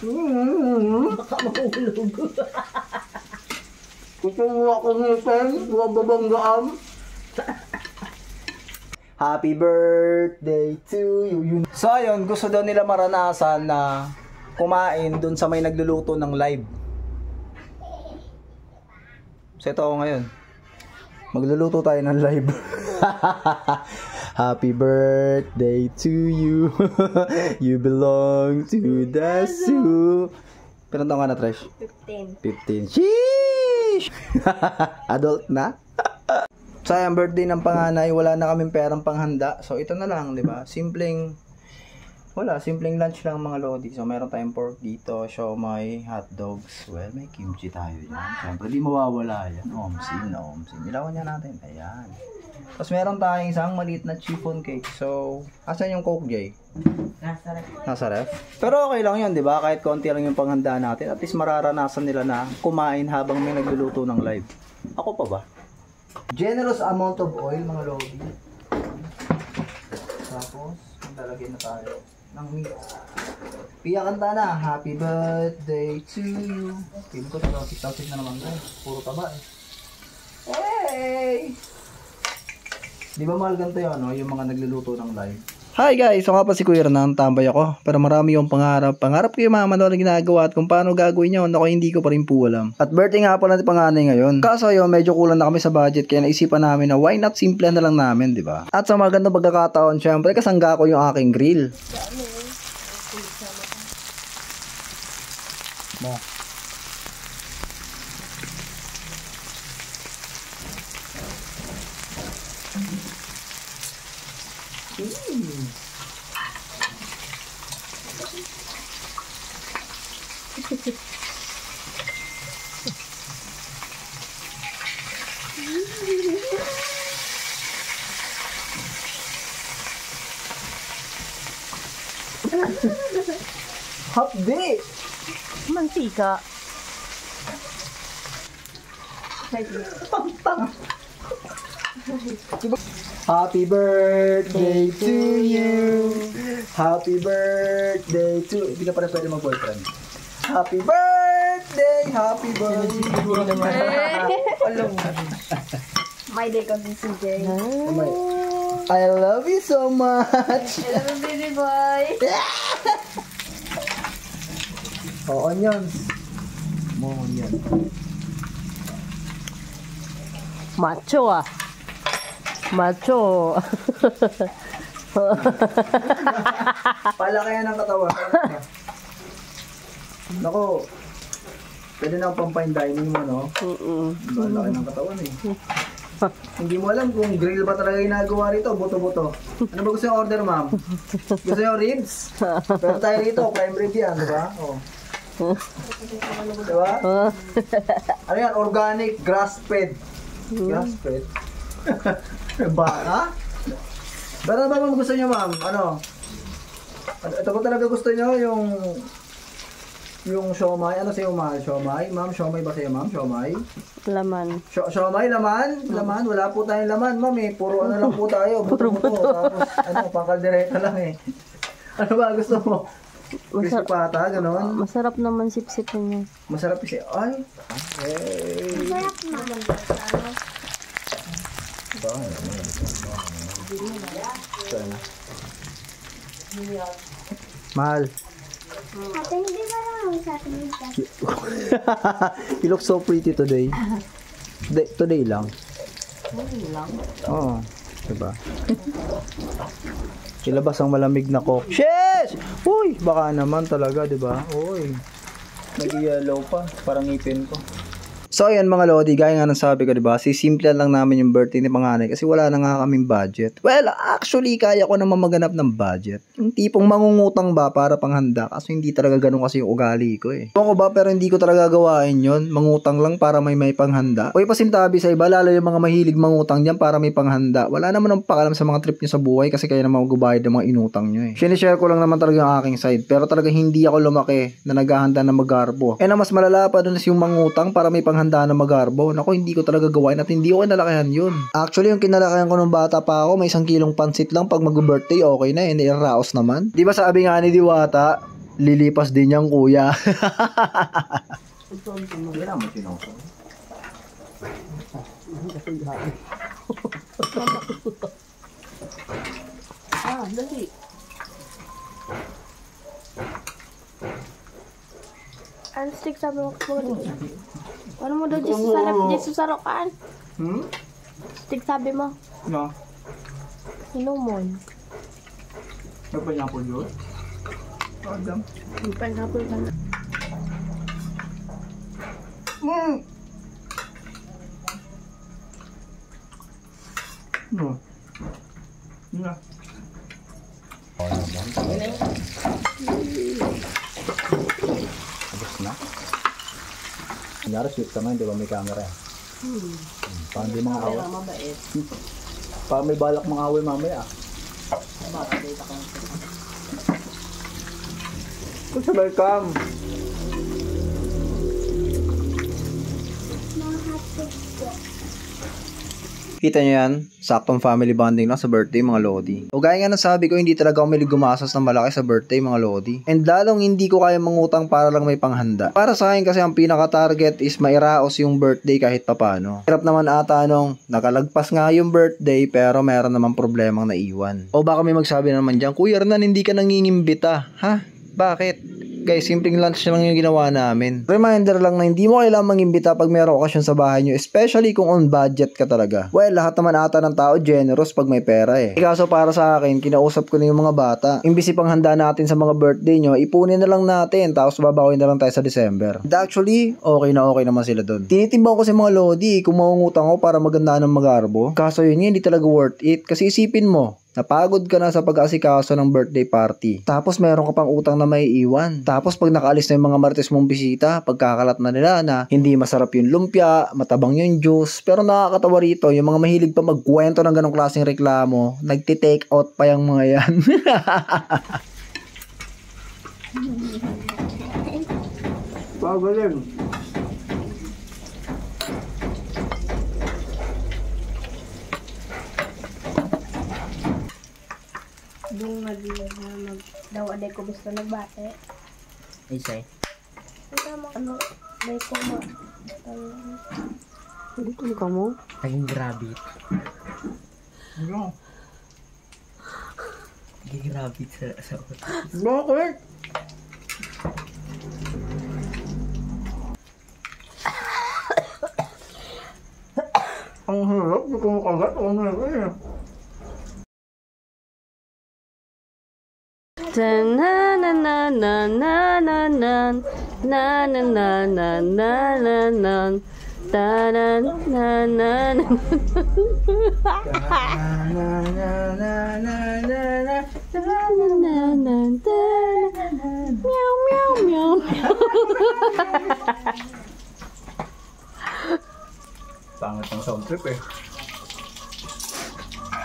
Baka mahulog. Gusto mo ako ngipin, bababanggaan. Happy birthday to you. So ayun, gusto daw nila maranasan na kumain dun sa may nagluluto ng live. So ito ako ngayon. Magluluto tayo ng live. Happy birthday to you. You belong to the zoo. Pero taon ka na, Tresh? 15. 15. Sheesh! Adult na? Sayang birthday ng panganay, wala na kaming perang panghanda. So ito na lang, di ba? Simpleng lunch lang mga lodi. So meron tayong pork dito, siomai, hot dogs. Well, may kimchi tayo yan. Siyempre, di mawawala yan. Omsim. Ilawan niya natin. Ayan. Tapos meron tayong isang maliit na chiffon cake. So, asan yung Coke, Jay? Nasa ref. Pero okay lang yun, di ba? Kahit konti lang yung panghanda natin. At least mararanasan nila na kumain habang may nagluluto ng live. Ako pa ba? Generous amount of oil, mga lodi. Tapos, maglalagyan na tayo ng meat. Pia, kanta na. Happy birthday to you. Pili ko, talsik na naman ko. Puro taba eh. Hey! Di ba mahal ganito yun, no? Yung mga nagluluto ng live. Hi guys! So nga pa si Kuya Renan, tambay ako. Pero marami yung pangarap. Pangarap ko yung mga manual na ginagawa at kung paano gagawin yun, ako hindi ko pa rin po alam. At birthday nga pala natin panganay ngayon. Kaso yun, medyo kulang na kami sa budget kaya naisipan namin na why not simple na lang namin, di ba? At sa magandang pagkakataon, syempre kasangga ko yung aking grill. Mo. Hapdi! Mantika. Happy birthday to you. Happy birthday to... Hindi ka pala pwede mag-boyfriend. Happy birthday! Happy birthday! Alam mo. My day ko din si Jay. I love you so much! I love you, baby boy! Oh, onions. More onions. Macho ah. Macho. Palakayan ng katawan. Nako. Pwede na pang fine dining mo, no? Palaki ng katawan eh. Hindi mo alam kung grill ba talaga yung nagawa rito, buto-buto. Ano ba gusto yung order, ma'am? Gusto yung ribs? Pero tayo rito, prime rib yan, di ba? Oh. Di ba? Ano yan? Organic, grass-fed. Grass-fed? Baka? Pero ano ba bang gusto nyo, ma'am? Ano? Ito ba talaga gusto nyo? Yung siomai? Ano sa'yo, ma'am? Siomai? Ma'am, siomai ba sa'yo, ma'am? Siomai? Laman. Siomai, laman? Laman? Wala po tayong laman, ma'am eh. Puro ano lang po tayo. Buto-buto. Tapos, ano, pangkaldereta lang eh. Ano ba gusto mo? Crispy pata, gano'n? Masarap naman sip-sipin niya. Masarap siya. Ay! Okay. Masarap naman. Mahal. Ate, hindi ba naman sa atin yung You look so pretty today. Today lang. Oo. Diba? Ilabas ang malamig na coke. Shes! Uy! Baka naman talaga, diba? Uy. Nag-yellow pa. Parang ngipin ko. So ayan mga lodi, gaya nga ng sabi ko, diba, sisimple lang namin yung birthday ni panganay kasi wala na nga kaming budget. Well, actually, kaya ko naman maganap ng budget. Yung tipong mangungutang ba para panghanda kasi hindi talaga ganun kasi yung ugali ko eh. Ewan ko ba, pero hindi ko talaga gawain yun. Mangutang lang para may panghanda. O ipasintabi sa iba, lalo yung mga mahilig mangutang dyan para may panghanda. Wala naman ang pakalam sa mga trip nyo sa buhay kasi kaya naman magbabayad ng mga inutang nyo eh. Sinishare ko lang naman talaga yung aking side, pero talaga hindi ako lumaki na naghahanda na magarbo. Na mas malala pa dun is yung mangutang para may panghanda na magarbo. Naku, hindi ko talaga gawain at hindi ko kinalakihan yun. Actually, yung kinalakihan ko nung bata pa ako, may 1 kilong pansit lang pag mag-birthday, okay na eh, nilaraos naman. Di ba sabi nga ni Diwata, lilipas din yung kuya. Dali. Ang stick sabi mo po. Ano mo daw dito sa rokaan? Stick sabi mo. No. Hinumon. May pineapple yun? Adam. Yung pineapple ka na. No. No. Abos na. Kunyari, sweet ka ngayon, di ba may camera yan? Parang di mga away. Parang may balak mga away mamaya. Kung sabay cam. Kita nyo yan? Saktong family bonding lang sa birthday mga lodi. O gaya nga ng sabi ko, hindi talaga ako malig gumastos ng malaki sa birthday mga lodi. And lalong hindi ko kaya mangutang para lang may panghanda. Para sa akin kasi ang pinaka-target is mairaos yung birthday kahit papano. Hirap naman ata nung nakalagpas nga yung birthday pero meron naman problemang naiwan. O baka may magsabi naman dyan, Kuya Hernan, hindi ka nangingimbita. Ha? Bakit? Guys, simpleng lunch lang yung ginawa namin. Reminder lang na hindi mo kailangan mangimbita pag mayroong okasyon sa bahay nyo, especially kung on budget ka talaga. Well, lahat naman ata ng tao generous pag may pera eh. Kaso para sa akin, kinausap ko na yung mga bata. Imbis pang handa natin sa mga birthday nyo, ipunin na lang natin, tapos babawin na lang tayo sa December. And actually, okay naman sila dun. Tinitimbang ko si mga lodi kung mangungutang ako para maganda ng magarbo. Kaso yun hindi talaga worth it. Kasi isipin mo, napagod ka na sa pag-asikaso ng birthday party. Tapos meron ka pang utang na may iwan. Tapos pag nakaalis na yung mga marites mong bisita, pagkakalat na nila na hindi masarap yung lumpia, matabang yung juice. Pero nakakatawa rito, yung mga mahilig pa magkwento ng ganong klaseng reklamo, nagti-take out pa yung mga yan. Pagaling. Doon daw aday ko gusto nagbate. Isay. Ito mo ano, aday ko mo. Gutom ka mo? Naging grabe. Ano? Naging grabe sa Bakit? Ang harap, hindi ko makagat. Ang harap eh. Na na na na na na na na na na na na na na ta na na na na meow meow meow. Pangit ang sound trip eh.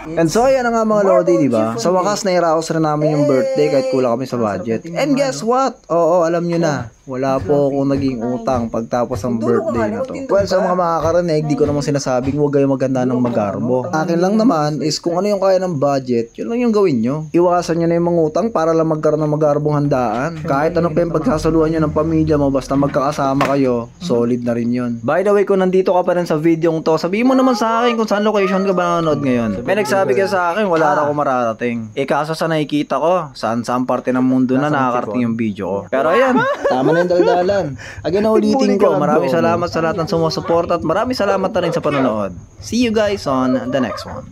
And so, yan na nga mga lodi, diba? Sa wakas, nairaos rin namin yung birthday kahit kulang kami sa budget. And guess what? Oo, alam nyo na. Wala po akong naging utang pagtapos ng birthday na to. Well, sa mga makakarinig, di ko naman sinasabing huwag kayong maganda ng magarbo. Akin lang naman is kung ano yung kaya ng budget, yun lang yung gawin nyo. Iwasan nyo na yung mga utang para lang magkaroon ng magarbong handaan. Kahit ano pa yung pagsasaluhan nyo ng pamilya mo, basta magkakasama kayo, solid na rin yun. By the way, kung nandito ka pa rin sa video to, sabihin mo naman sa akin kung saan location ka ba nanonood ngayon. May nagsabi ka sa akin, wala na ako mararating. Kaso sa nakikita ko, saan parte ng mundo na nakakarating yung video ko. Pero ayan, tama na yung daldalan. Again, ulitin ko, maraming salamat sa lahat ng sumusuporta at maraming salamat na rin sa panonood. See you guys on the next one.